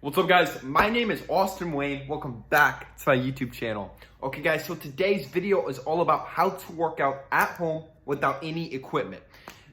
What's up guys, my name is Austin Wayne. Welcome back to my YouTube channel. Okay guys, so today's video is all about how to work out at home without any equipment.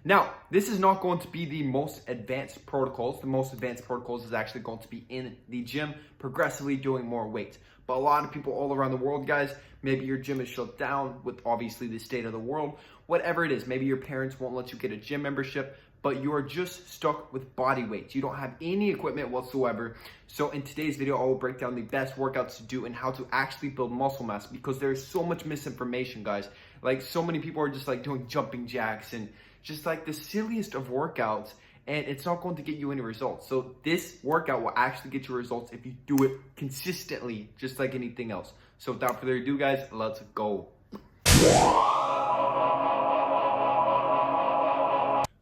Now, this is not going to be the most advanced protocols. The most advanced protocols is actually going to be in the gym, progressively doing more weights. But a lot of people all around the world, guys, maybe your gym is shut down with obviously the state of the world, whatever it is. Maybe your parents won't let you get a gym membership, but you are just stuck with body weights. You don't have any equipment whatsoever. So in today's video, I will break down the best workouts to do and how to actually build muscle mass, because there's so much misinformation, guys. Like, so many people are just like doing jumping jacks and just like the silliest of workouts, and it's not going to get you any results. So this workout will actually get you results if you do it consistently, just like anything else. So without further ado, guys, let's go.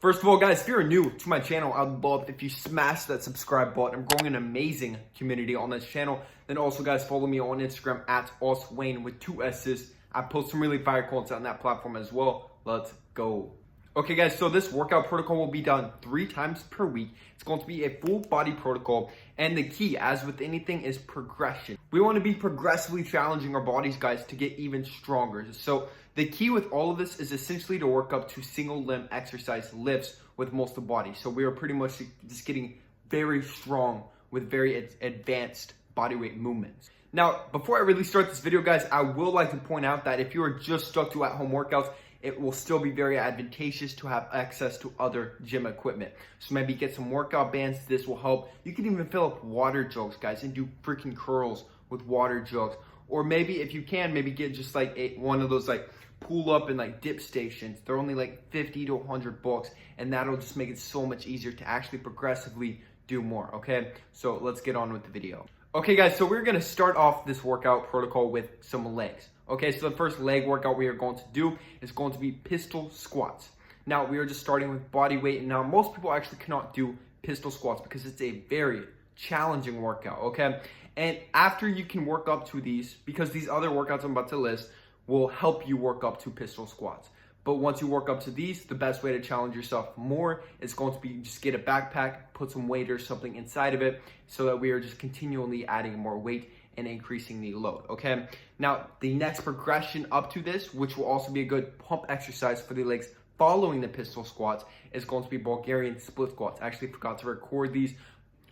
First of all, guys, if you're new to my channel, I'd love if you smash that subscribe button. I'm growing an amazing community on this channel. Then also, guys, follow me on Instagram at AusWayne with 2 S's. I post some really fire content on that platform as well. Let's go. Okay guys, so this workout protocol will be done 3 times per week. It's going to be a full body protocol, and the key, as with anything, is progression. We want to be progressively challenging our bodies, guys, to get even stronger. So the key with all of this is essentially to work up to single limb exercise lifts with most of the body. So we are pretty much just getting very strong with very advanced bodyweight movements. Now, before I really start this video, guys, I will like to point out that if you are just stuck to at-home workouts, it will still be very advantageous to have access to other gym equipment. So maybe get some workout bands. This will help. You can even fill up water jugs, guys, and do freaking curls with water jugs. Or maybe if you can, maybe get just like one of those like pull up and like dip stations. They're only like 50 to 100 bucks, and that'll just make it so much easier to actually progressively do more. Okay, so let's get on with the video. Okay guys, so we're gonna start off this workout protocol with some legs. Okay, so the first leg workout we are going to do is going to be pistol squats. Now, we are just starting with body weight, and now most people actually cannot do pistol squats because it's a very challenging workout, okay? And after you can work up to these, because these other workouts I'm about to list will help you work up to pistol squats. But once you work up to these, the best way to challenge yourself more is going to be just get a backpack, put some weight or something inside of it, so that we are just continually adding more weight and increasing the load, okay? Now, the next progression up to this, which will also be a good pump exercise for the legs following the pistol squats, is going to be Bulgarian split squats. I actually forgot to record these.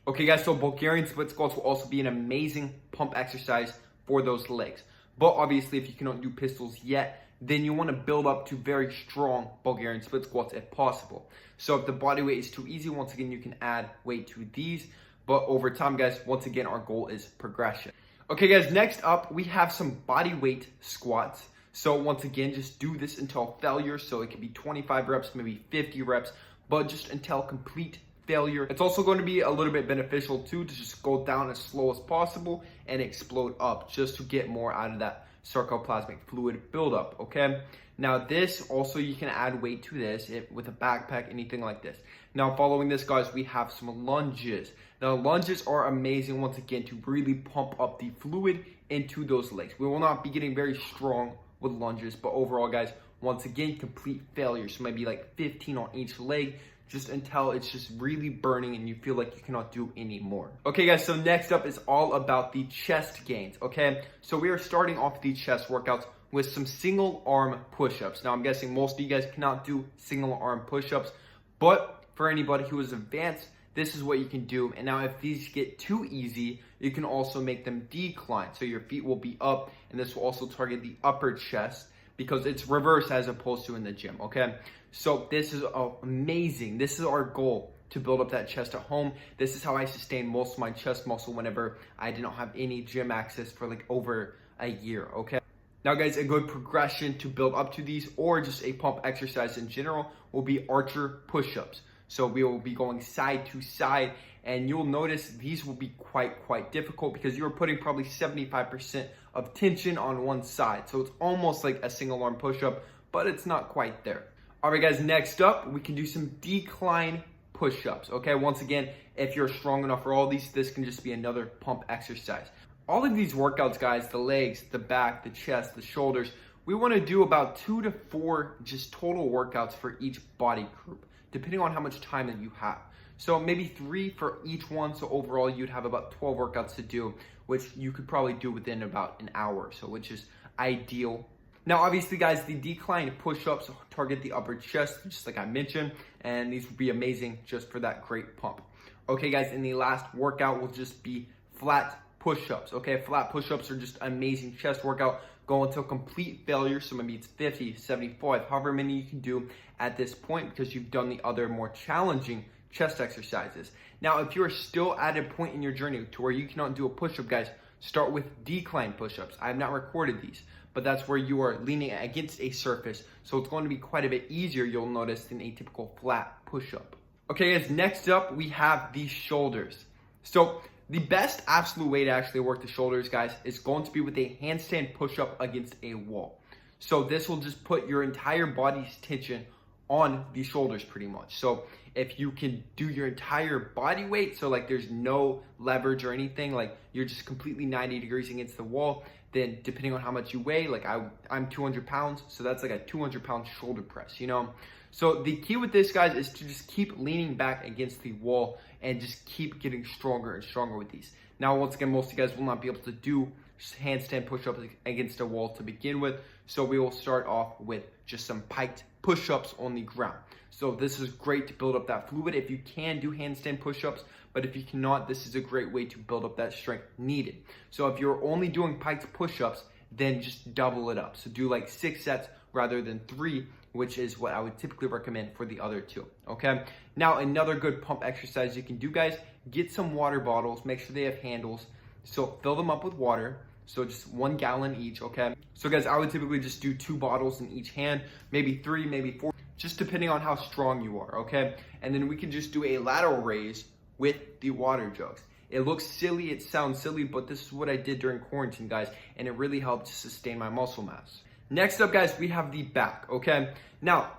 Okay, guys, so Bulgarian split squats will also be an amazing pump exercise for those legs. But obviously, if you cannot do pistols yet, then you want to build up to very strong Bulgarian split squats if possible. So if the body weight is too easy, once again, you can add weight to these. But over time, guys, once again, our goal is progression. Okay guys, next up, we have some body weight squats. So once again, just do this until failure. So it can be 25 reps, maybe 50 reps, but just until complete failure. It's also going to be a little bit beneficial too, to just go down as slow as possible and explode up, just to get more out of that sarcoplasmic fluid buildup, okay? Now this, also you can add weight to this with a backpack, anything like this. Now following this, guys, we have some lunges. Now lunges are amazing, once again, to really pump up the fluid into those legs. We will not be getting very strong with lunges, but overall, guys, once again, complete failure. So maybe like 15 on each leg, just until it's just really burning and you feel like you cannot do any more. Okay guys, so next up is all about the chest gains, okay? So we are starting off the chest workouts with some single arm push-ups. Now I'm guessing most of you guys cannot do single arm push-ups, but for anybody who is advanced, this is what you can do. And now if these get too easy, you can also make them decline. So your feet will be up, and this will also target the upper chest because it's reversed as opposed to in the gym, okay? So this is amazing. This is our goal, to build up that chest at home. This is how I sustain most of my chest muscle whenever I did not have any gym access for like over a year, okay? Now guys, a good progression to build up to these, or just a pump exercise in general, will be archer push-ups. So we will be going side to side, and you'll notice these will be quite difficult because you're putting probably 75% of tension on one side. So it's almost like a single arm push-up, but it's not quite there. All right guys, next up, we can do some decline push-ups, okay? Once again, if you're strong enough for all these, this can just be another pump exercise. All of these workouts, guys, the legs, the back, the chest, the shoulders, we want to do about 2 to 4 just total workouts for each body group, depending on how much time that you have. So maybe 3 for each one. So overall, you'd have about 12 workouts to do, which you could probably do within about an hour or so, which is ideal. Now, obviously, guys, the decline push-ups target the upper chest, just like I mentioned, and these would be amazing just for that great pump. Okay, guys, and the last workout will just be flat push-ups. Okay, flat push-ups are just amazing chest workout. Go until complete failure, so maybe it's 50, 75, however many you can do at this point because you've done the other more challenging chest exercises. Now, if you're still at a point in your journey to where you cannot do a push-up, guys, start with decline push-ups. I have not recorded these, but that's where you are leaning against a surface, so it's going to be quite a bit easier, you'll notice, than a typical flat push-up. Okay, guys, next up, we have the shoulders. So the best absolute way to actually work the shoulders, guys, is going to be with a handstand push-up against a wall. So this will just put your entire body's tension on the shoulders pretty much. So if you can do your entire body weight, so like there's no leverage or anything, like you're just completely 90 degrees against the wall, then depending on how much you weigh, like I'm 200 pounds, so that's like a 200-pound shoulder press, you know? So the key with this, guys, is to just keep leaning back against the wall and just keep getting stronger and stronger with these. Now, once again, most of you guys will not be able to do handstand push-ups against a wall to begin with, so we will start off with just some piked push-ups on the ground. So this is great to build up that fluid if you can do handstand push-ups, but if you cannot, this is a great way to build up that strength needed. So if you're only doing piked push-ups, then just double it up. So do like 6 sets rather than 3, which is what I would typically recommend for the other 2, okay? Now, another good pump exercise you can do, guys, get some water bottles, make sure they have handles, so fill them up with water, so just 1 gallon each, okay? So guys, I would typically just do 2 bottles in each hand, maybe 3, maybe 4, just depending on how strong you are, okay? And then we can just do a lateral raise with the water jugs. It looks silly, it sounds silly, but this is what I did during quarantine, guys, and it really helped to sustain my muscle mass. Next up, guys, we have the back, okay? Now,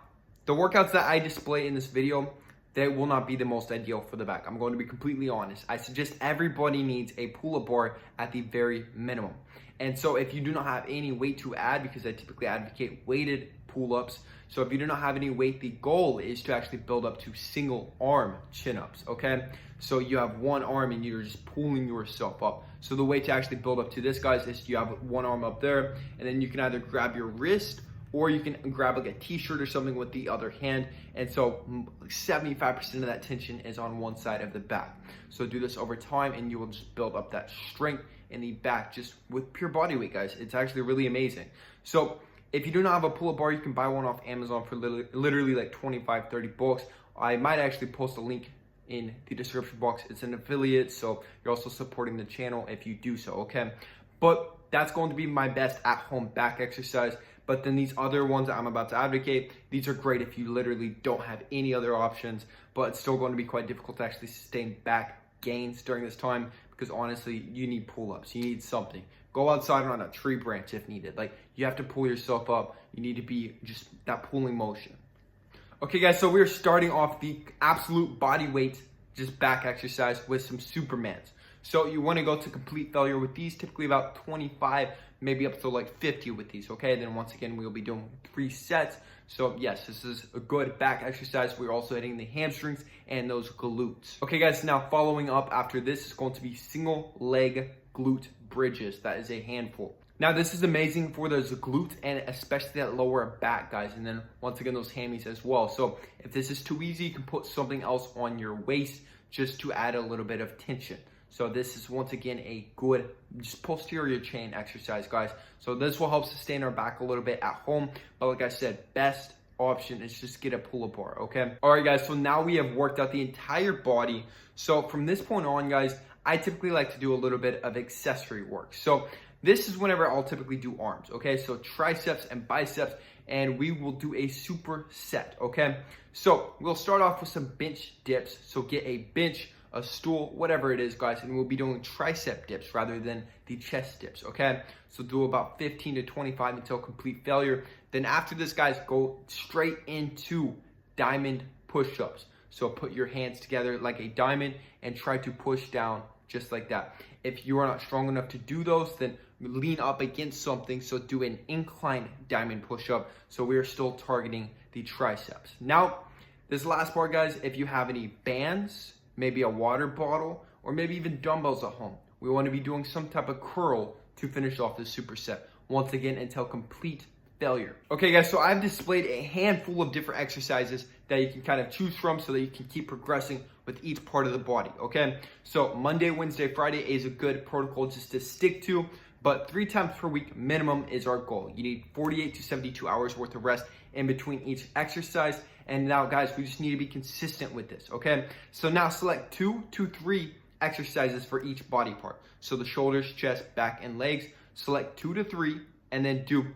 the workouts that I display in this video, they will not be the most ideal for the back. I'm going to be completely honest. I suggest everybody needs a pull-up bar at the very minimum. And so if you do not have any weight to add, because I typically advocate weighted pull-ups, so if you do not have any weight, the goal is to actually build up to single arm chin-ups, okay? So you have 1 arm and you're just pulling yourself up. So the way to actually build up to this, guys, is you have 1 arm up there, and then you can either grab your wrist or you can grab like a t-shirt or something with the other hand. And so 75% of that tension is on one side of the back. So do this over time and you will just build up that strength in the back just with pure body weight, guys. It's actually really amazing. So if you do not have a pull-up bar, you can buy one off Amazon for literally like 25, 30 bucks. I might actually post a link in the description box. It's an affiliate, so you're also supporting the channel if you do so, okay? But that's going to be my best at-home back exercise. But then these other ones that I'm about to advocate, these are great if you literally don't have any other options, but it's still going to be quite difficult to actually sustain back gains during this time because honestly, you need pull-ups, you need something. Go outside on a tree branch if needed. Like, you have to pull yourself up. You need to be just that pulling motion. Okay, guys, so we're starting off the absolute body weight, just back exercise with some Supermans. So you want to go to complete failure with these, typically about 25, maybe up to like 50 with these, okay? Then once again, we'll be doing 3 sets. So yes, this is a good back exercise. We're also hitting the hamstrings and those glutes. Okay, guys, now following up after this is going to be single leg glute bridges. That is a handful. Now, this is amazing for those glutes and especially that lower back, guys. And then once again, those hammies as well. So if this is too easy, you can put something else on your waist just to add a little bit of tension. So this is once again a good just posterior chain exercise, guys. So this will help sustain our back a little bit at home. But like I said, best option is just get a pull-up bar, okay? All right, guys, so now we have worked out the entire body. So from this point on, guys, I typically like to do a little bit of accessory work. So this is whenever I'll typically do arms, okay? So triceps and biceps, and we will do a superset, okay? So we'll start off with some bench dips. So get a bench, a stool, whatever it is, guys, and we'll be doing tricep dips rather than the chest dips, okay? So do about 15 to 25 until complete failure. Then after this, guys, go straight into diamond push-ups. So put your hands together like a diamond and try to push down just like that. If you are not strong enough to do those, then lean up against something. So do an incline diamond push-up. So we are still targeting the triceps. Now, This last part, guys, if you have any bands, maybe a water bottle, or maybe even dumbbells at home, we want to be doing some type of curl to finish off this superset. Once again, until complete failure. Okay, guys, so I've displayed a handful of different exercises that you can kind of choose from so that you can keep progressing with each part of the body, okay? So Monday, Wednesday, Friday is a good protocol just to stick to, but 3 times per week minimum is our goal. You need 48 to 72 hours worth of rest in between each exercise. And now, guys, we just need to be consistent with this, okay? So now select 2 to 3 exercises for each body part. So the shoulders, chest, back, and legs, select 2 to 3, and then do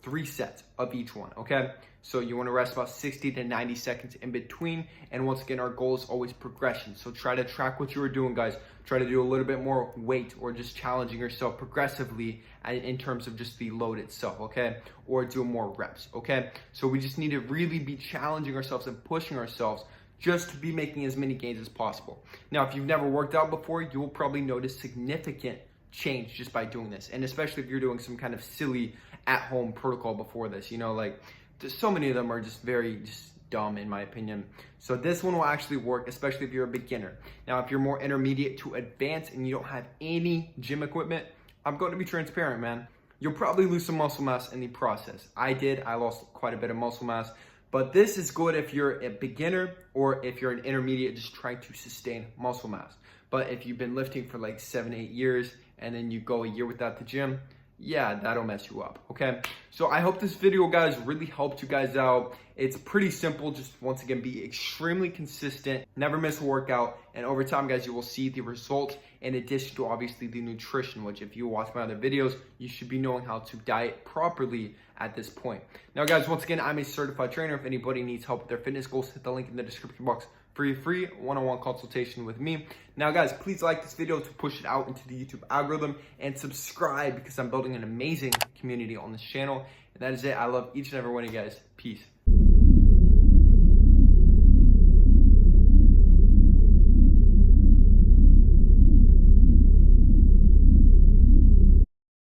3 sets of each one, okay? So you want to rest about 60 to 90 seconds in between. And once again, our goal is always progression. So try to track what you are doing, guys. Try to do a little bit more weight or just challenging yourself progressively in terms of just the load itself, okay? Or do more reps, okay? So we just need to really be challenging ourselves and pushing ourselves just to be making as many gains as possible. Now, if you've never worked out before, you will probably notice significant change just by doing this. And especially if you're doing some kind of silly at-home protocol before this, you know, like so many of them are just very dumb in my opinion. So this one will actually work, especially if you're a beginner. Now, if you're more intermediate to advanced and you don't have any gym equipment, I'm going to be transparent, man. You'll probably lose some muscle mass in the process. I lost quite a bit of muscle mass, but this is good if you're a beginner or if you're an intermediate just trying to sustain muscle mass. But if you've been lifting for like 7-8 years and then you go a year without the gym, yeah, that'll mess you up, okay? So I hope this video, guys, really helped you guys out. It's pretty simple. Just once again, be extremely consistent, never miss a workout, and over time, guys, you will see the results in addition to obviously the nutrition, which if you watch my other videos, you should be knowing how to diet properly at this point. Now, guys, once again, I'm a certified trainer. If anybody needs help with their fitness goals, hit the link in the description box for your free one-on-one consultation with me. Now, guys, please like this video to push it out into the YouTube algorithm and subscribe because I'm building an amazing community on this channel. And that is it. I love each and every one of you guys. Peace.